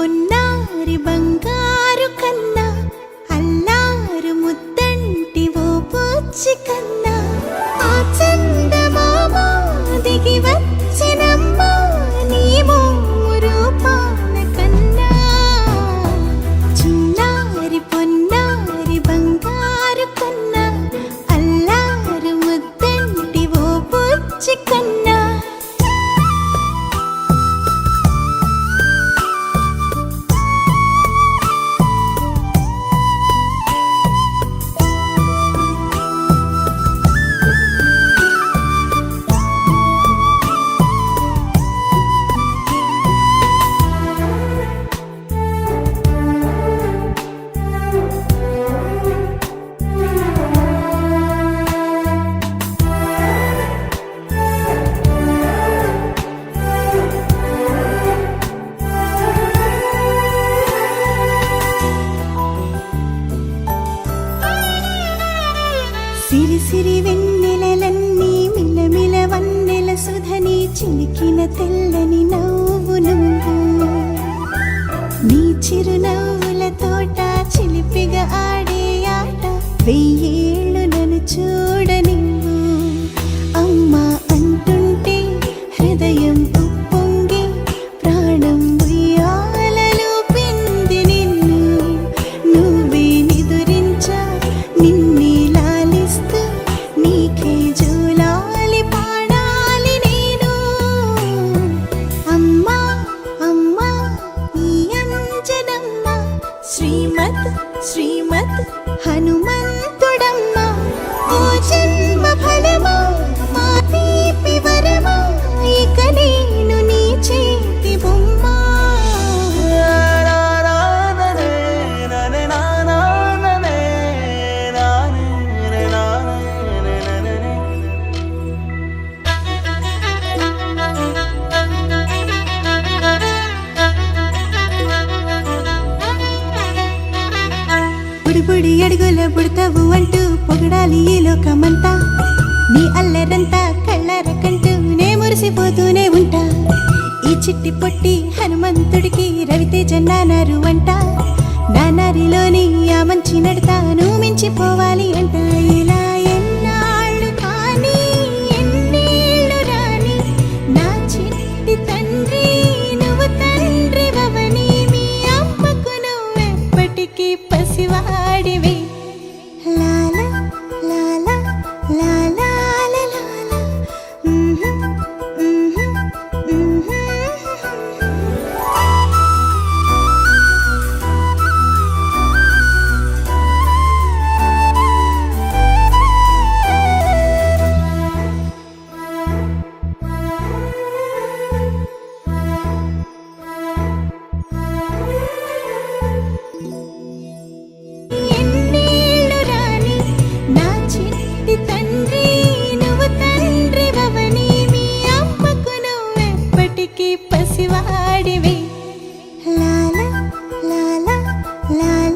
పొన్నారి బంగారు కన్నా అల్లారు ముద్దంటి ఓ పూచి కన్నా ఆ చందమామ దిగి వచ్చినమ్మా నీ మోము పాన కన్నా చిన్నారి పొన్నారి బంగారు కన్నా అల్లారు ముద్దంటి ఓ పూచి కన్నా సిరి సిరి వెన్నెలలన్నీ మిలమిల వన్నెల సుధని చిలికిన తెల్లని నవ్వు నువ్వు నీ చిరునవ్వుల తోట చిలిపిగా ఆడే ఆట వెయ్యేళ్ళు నన్ను చూడ నువ్వు అమ్మా అంటుంటే హృదయం ఉప్పొంగి ప్రాణం ఉయ్యాలలో పింది నిన్ను నువ్వే నిదురించా నిన్నే నీకే జోలాలి పాడాలి నేను అమ్మా అమ్మా ఈ అంజనమ్మ శ్రీమత్ శ్రీమత్ హనుమంతుడమ్మ ఓ జన్మ ఫలమా మా తీపి వరమా ఇక నేను నీ చేతి బొమ్మ బుడి అడుగుల బుడతావు అంటూ పొగడాలి ఈ లోకమంతా నీ అల్లరంతా కళ్ళరకంటూ నే మురిసిపోతూనే ఉంటా ఈ చిట్టి పొట్టి హనుమంతుడికి రవితేజ నానారు అంట నానారిలోని ఆ మంచి నడతాను మించిపోవాలి అంట ఇలా ఎన్నాళ్ళు కానీ ఎన్నేళ్ళు రాని నా చిట్టి తండ్రి నువ్వు తండ్రి వవని మీ అమ్మకు నువ్వెప్పటికీ పసివాడివి లాలా లాలా లాలా లాలా పసివాడివి లాలా లాలా లాలా